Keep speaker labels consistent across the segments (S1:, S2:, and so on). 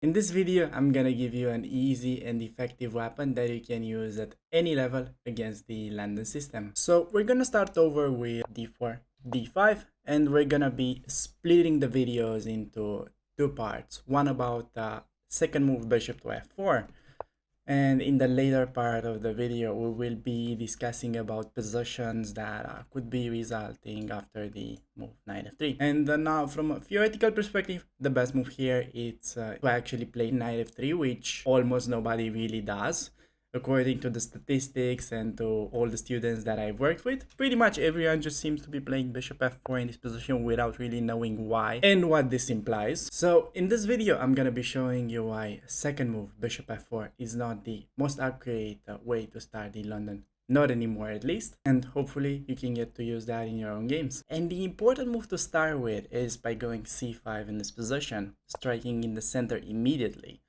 S1: In this video, I'm gonna give you an easy and effective weapon that you can use at any level against the London system. So we're gonna start over with d4, d5, and we're gonna be splitting the videos into two parts. One about the second move bishop to f4, and in the later part of the video, we will be discussing about positions that could be resulting after the move knight f3. And now from a theoretical perspective, the best move here is to actually play knight f3, which almost nobody really does. According to the statistics and to all the students that I've worked with, pretty much everyone just seems to be playing bishop f4 in this position without really knowing why and what this implies. So in this video, I'm gonna be showing you why second move bishop f4 is not the most accurate way to start the London. Not anymore at least, and hopefully you can get to use that in your own games. And the important move to start with is by going c5 in this position, striking in the center immediately.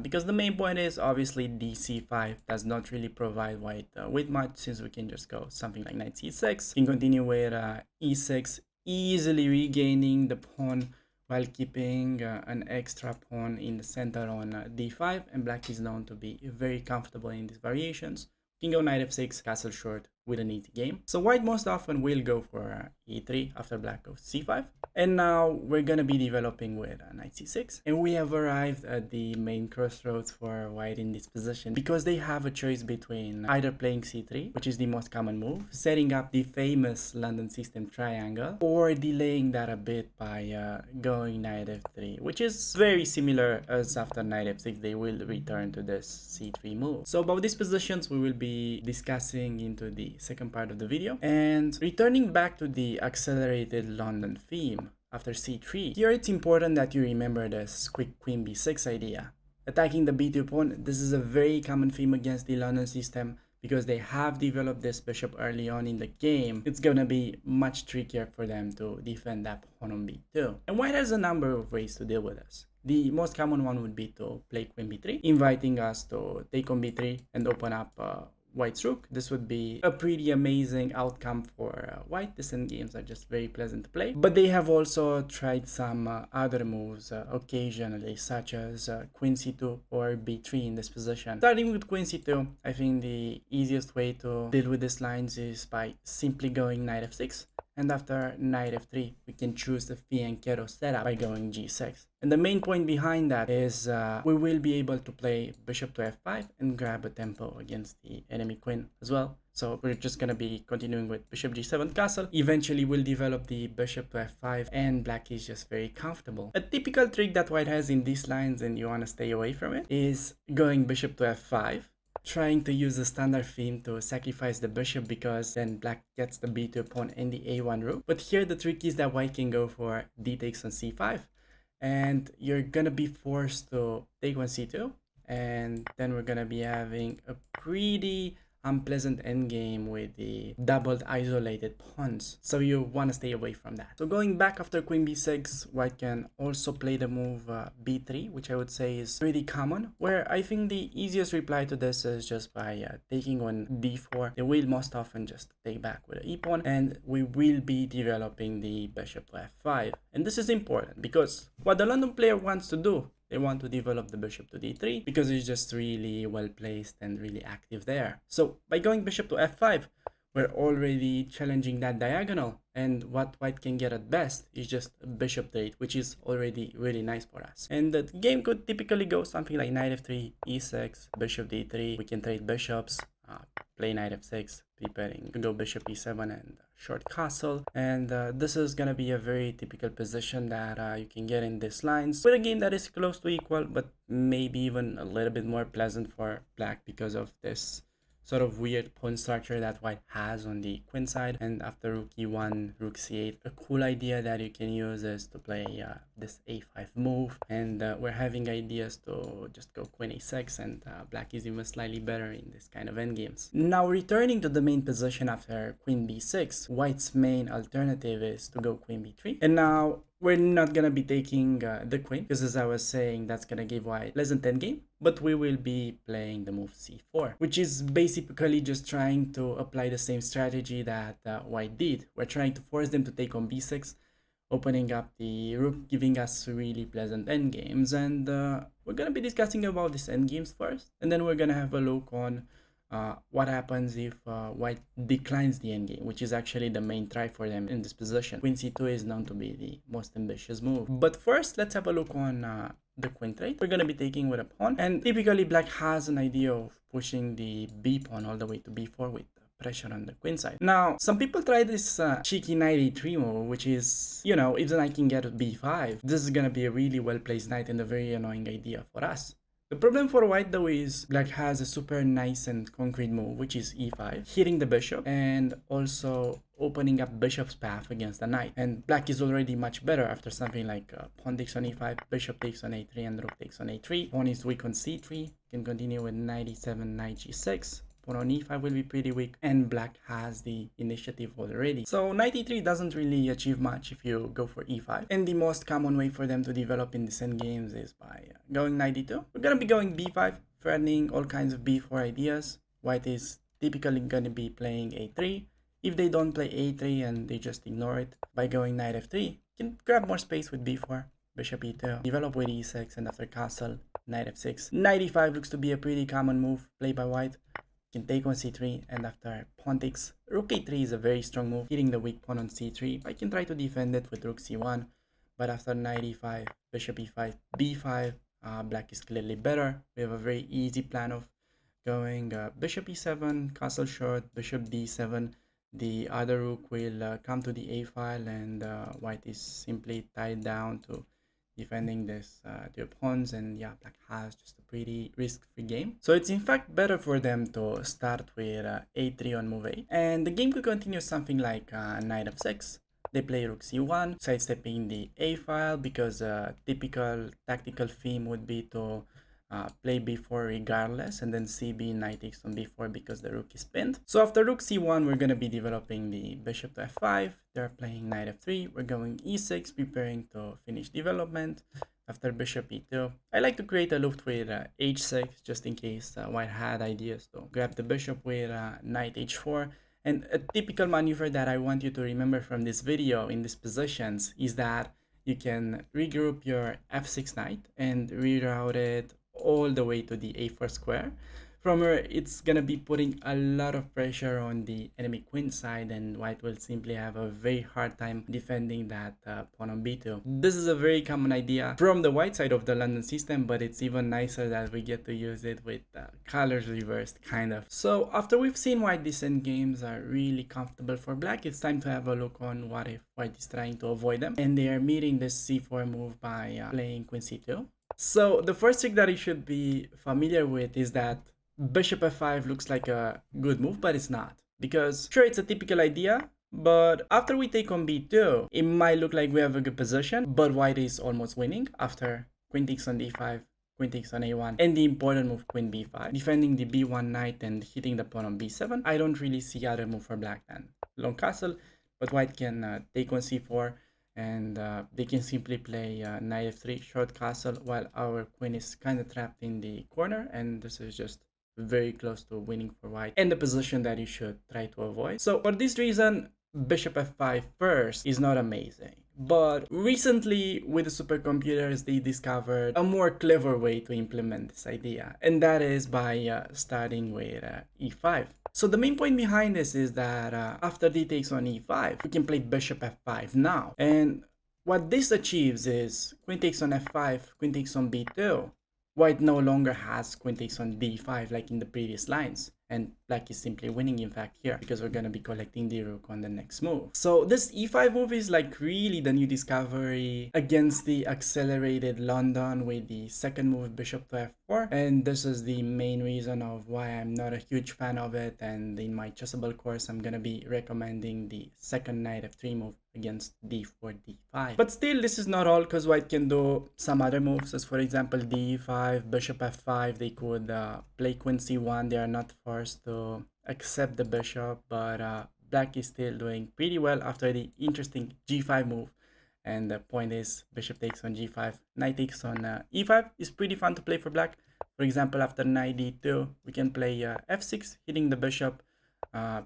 S1: Because the main point is obviously dc5 does not really provide white with much, since we can just go something like knight c6. We can continue with e6, easily regaining the pawn while keeping an extra pawn in the center on d5, and black is known to be very comfortable in these variations. You can go knight f6, castle short with an easy game. So white most often will go for e3 after black goes c5. And now we're gonna be developing with knight c6. And we have arrived at the main crossroads for white in this position, because they have a choice between either playing c3, which is the most common move, setting up the famous London system triangle, or delaying that a bit by going knight f3, which is very similar as after knight f6 they will return to this c3 move. So about these positions we will be discussing into the second part of the video. And returning back to the accelerated London theme after c3, here it's important that you remember this quick queen b6 idea. Attacking the b2 pawn, this is a very common theme against the London system, because they have developed this bishop early on in the game. It's gonna be much trickier for them to defend that pawn on b2. And white has a number of ways to deal with this. The most common one would be to play queen b3, inviting us to take on b3 and open up white's rook. This would be a pretty amazing outcome for white. These endgames are just very pleasant to play. But they have also tried some other moves occasionally, such as queen c2 or b3 in this position. Starting with queen c2, I think the easiest way to deal with these lines is by simply going knight f6. And after knight f3, we can choose the fianchetto setup by going g6. And the main point behind that is we will be able to play bishop to f5 and grab a tempo against the enemy queen as well. So we're just gonna be continuing with bishop g7 castle. Eventually we'll develop the bishop to f5, and black is just very comfortable. A typical trick that white has in these lines, and you wanna stay away from it, is going bishop to f5. Trying to use the standard theme to sacrifice the bishop, because then black gets the b2 pawn and the a1 rook. But here the trick is that white can go for d takes on c5, and you're gonna be forced to take on c2, and then we're gonna be having a pretty unpleasant endgame with the doubled isolated pawns, so you want to stay away from that. So going back after queen b6, white can also play the move b3, which I would say is pretty common, where I think the easiest reply to this is just by taking on d4. They will most often just take back with the e-pawn, and we will be developing the bishop to f5. And this is important because what the London player wants to do, they want to develop the bishop to d3, because it's just really well placed and really active there. So by going bishop to f5, we're already challenging that diagonal, and what white can get at best is just a bishop trade, which is already really nice for us. And the game could typically go something like knight f3, e6, bishop d3. We can trade bishops, play knight f6, preparing to go bishop e7 and short castle. And this is gonna be a very typical position that you can get in these lines, with a game that is close to equal, but maybe even a little bit more pleasant for black because of this sort of weird pawn structure that white has on the queen side. And after rook e1, rook c8, a cool idea that you can use is to play this a5 move. And we're having ideas to just go queen a6, and black is even slightly better in this kind of endgames. Now returning to the main position after queen b6, white's main alternative is to go queen b3. And now we're not gonna be taking the queen, because as I was saying, that's gonna give white pleasant endgame, but we will be playing the move c4, which is basically just trying to apply the same strategy that white did. We're trying to force them to take on b6, opening up the rook, giving us really pleasant endgames. And we're going to be discussing about these endgames first, and then we're going to have a look on what happens if white declines the endgame, which is actually the main try for them in this position. Queen c2 is known to be the most ambitious move. But first, let's have a look on the queen trade we're going to be taking with a pawn. And typically black has an idea of pushing the b pawn all the way to b4 with pressure on the queen side. Now, some people try this cheeky knight e3 move, which is, you know, if the knight can get to b5, this is gonna be a really well-placed knight and a very annoying idea for us. The problem for white though is black has a super nice and concrete move, which is e5, hitting the bishop and also opening up bishop's path against the knight. And black is already much better after something like pawn takes on e5, bishop takes on a3, and rook takes on a3. Pawn is weak on c3, can continue with knight e7, knight g6. Pawn on e5 will be pretty weak, and black has the initiative already. So knight e3 doesn't really achieve much if you go for e5. And the most common way for them to develop in these endgames is by going knight e2. We're gonna be going b5, threatening all kinds of b4 ideas. White is typically gonna be playing a3. If they don't play a3 and they just ignore it by going knight f3, you can grab more space with b4. Bishop e2, develop with e6, and after castle, knight f6. Knight e5 looks to be a pretty common move played by white. Can take on c3, and after pawn takes, rook a3 is a very strong move, hitting the weak pawn on c3. I can try to defend it with rook c1, but after knight e5, bishop e5, b5, black is clearly better. We have a very easy plan of going bishop e7, castle short, bishop d7. The other rook will come to the a file, and white is simply tied down to defending this their pawns, and yeah, black has just a pretty risk-free game. So it's in fact better for them to start with a3 on move 8, and the game could continue something like knight f6. They play rook c1, sidestepping the a file, because a typical tactical theme would be to play b4 regardless, and then cb, knight takes on b4 because the rook is pinned. So after rook c1, we're going to be developing the bishop to f5. They're playing knight f3. We're going e6, preparing to finish development. After bishop e2, I like to create a loop with h6, just in case white had ideas to grab the bishop with knight h4. And a typical maneuver that I want you to remember from this video in these positions is that you can regroup your f6 knight and reroute it all the way to the a4 square, from where it's gonna be putting a lot of pressure on the enemy queen side, and white will simply have a very hard time defending that pawn on b2. This is a very common idea from the white side of the London system, but it's even nicer that we get to use it with colors reversed, kind of. So after we've seen why these endgames are really comfortable for black, it's time to have a look on what if white is trying to avoid them, and they are meeting this c4 move by playing queen c2. So the first trick that you should be familiar with is that bishop f5 looks like a good move, but it's not. Because sure, it's a typical idea, but after we take on b2, it might look like we have a good position, but white is almost winning after queen takes on d5, queen takes on a1, and the important move queen b5, defending the b1 knight and hitting the pawn on b7. I don't really see other move for black than long castle, but white can take on c4, and they can simply play knight f3, short castle, while our queen is kind of trapped in the corner, and this is just very close to winning for white, and the position that you should try to avoid. So for this reason, bishop f5 first is not amazing. But recently, with the supercomputers, they discovered a more clever way to implement this idea, and that is by starting with e5. So the main point behind this is that after d takes on e5, we can play bishop f5 now. And what this achieves is queen takes on f5, queen takes on b2. White no longer has queen takes on d5 like in the previous lines, and black is simply winning in fact here, because we're going to be collecting the rook on the next move. So this e5 move is like really the new discovery against the accelerated London with the second move bishop to f4, and this is the main reason of why I'm not a huge fan of it, and in my chessable course I'm going to be recommending the second knight f3 move against d4, d5. But still, this is not all, because white can do some other moves, as for example d5, bishop f5. They could play queen c1. They are not forced to accept the bishop, but black is still doing pretty well after the interesting g5 move. And the point is, bishop takes on g5, knight takes on e5 is pretty fun to play for black. For example, after knight d2, we can play f6, hitting the bishop,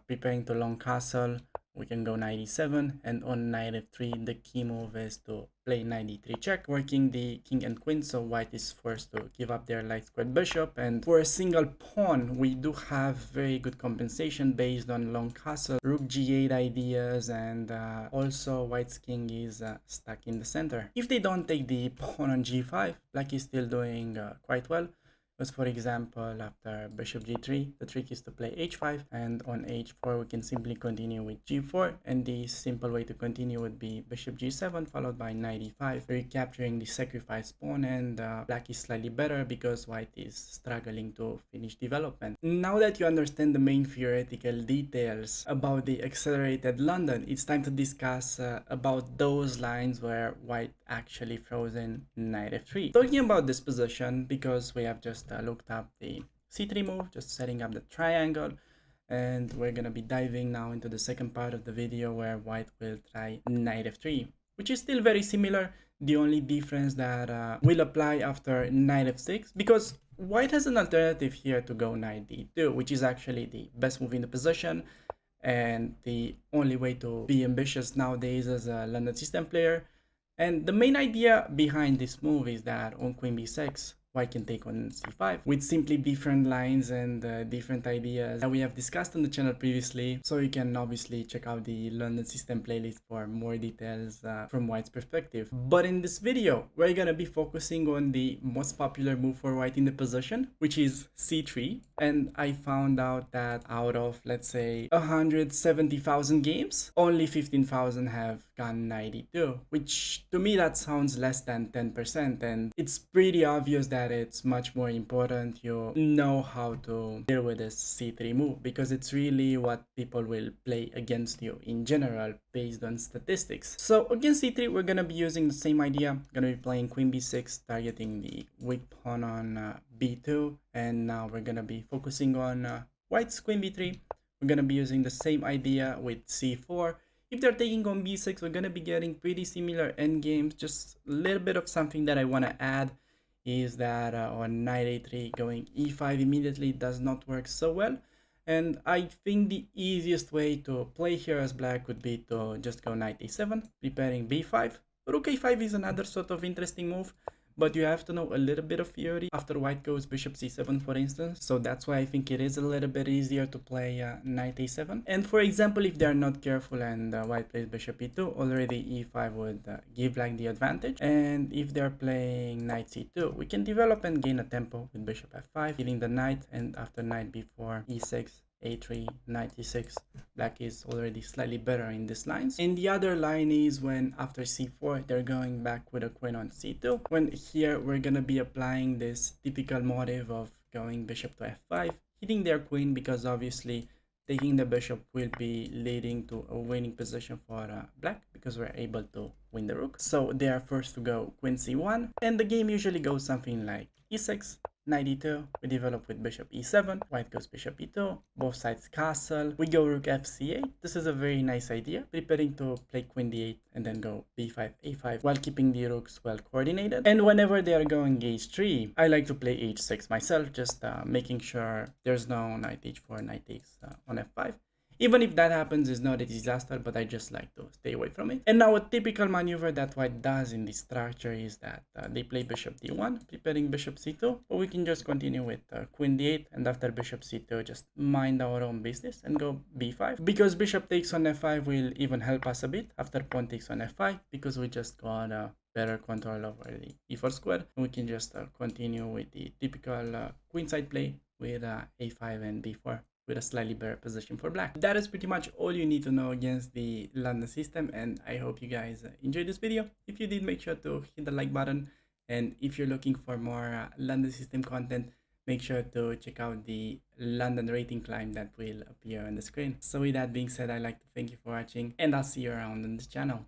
S1: preparing to long castle. We can go knight e7, and on knight f3, the key move is to play knight d3 check, working the king and queen, so white is forced to give up their light squared bishop. And for a single pawn, we do have very good compensation based on long castle, rook g8 ideas, and also white's king is stuck in the center. If they don't take the pawn on g5, black is still doing quite well. Because for example, after bishop g3, the trick is to play h5, and on h4 we can simply continue with g4, and the simple way to continue would be bishop g7 followed by knight e5, recapturing the sacrificed pawn, and black is slightly better because white is struggling to finish development. Now that you understand the main theoretical details about the accelerated London, it's time to discuss about those lines where white actually throws in knight f3. Talking about this position, because we have just looked up the c3 move, just setting up the triangle, and we're gonna be diving now into the second part of the video where white will try knight f3, which is still very similar. The only difference that will apply after knight f6, because white has an alternative here to go knight d2, which is actually the best move in the position and the only way to be ambitious nowadays as a London system player. And the main idea behind this move is that on queen b6, white can take on c5 with simply different lines and different ideas that we have discussed on the channel previously. So you can obviously check out the London system playlist for more details from white's perspective. But in this video, we're gonna be focusing on the most popular move for white in the position, which is c3. And I found out that out of, let's say, 170,000 games, only 15,000 have gone knight e2, which to me that sounds less than 10%, and it's pretty obvious that it's much more important you know how to deal with this c3 move, because it's really what people will play against you in general based on statistics. So against c3, we're gonna be using the same idea. Gonna be playing queen b6, targeting the weak pawn on b2, and now we're gonna be focusing on white's queen b3. We're gonna be using the same idea with c4. If they're taking on b6, we're gonna be getting pretty similar endgames. Just a little bit of something that I want to add is that on knight a3, going e5 immediately does not work so well. And I think the easiest way to play here as black would be to just go knight a7, preparing b5. Rook a5 is another sort of interesting move, but you have to know a little bit of theory after white goes bishop c7, for instance. So that's why I think it is a little bit easier to play knight a7. And for example, if they're not careful and white plays bishop e2, already e5 would give black the advantage. And if they're playing knight c2, we can develop and gain a tempo with bishop f5, hitting the knight, and after knight b4, e6, a3, knight e6, black is already slightly better in these lines. And the other line is when after c4 they're going back with a queen on c2, when here we're gonna be applying this typical motive of going bishop to f5, hitting their queen, because obviously taking the bishop will be leading to a winning position for black, because we're able to win the rook. So they are forced to go queen c1, and the game usually goes something like e6, knight e2, we develop with bishop e7, white goes bishop e2, both sides castle, we go rook fc8. This is a very nice idea, preparing to play queen d8 and then go b5, a5 while keeping the rooks well coordinated. And whenever they are going h3, I like to play h6 myself, just making sure there's no knight h4, knight takes on f5. Even if that happens, is not a disaster, but I just like to stay away from it. And now a typical maneuver that white does in this structure is that they play bishop d1, preparing bishop c2, or we can just continue with queen d8, and after bishop c2, just mind our own business and go b5. Because bishop takes on f5 will even help us a bit after pawn takes on f5, because we just got better control over the e4 square, and we can just continue with the typical queenside play with a5 and b4. With a slightly better position for black. That is pretty much all you need to know against the London system, and I hope you guys enjoyed this video. If you did, make sure to hit the like button, and if you're looking for more London system content, make sure to check out the London rating climb that will appear on the screen. So with that being said, I'd like to thank you for watching, and I'll see you around on this channel.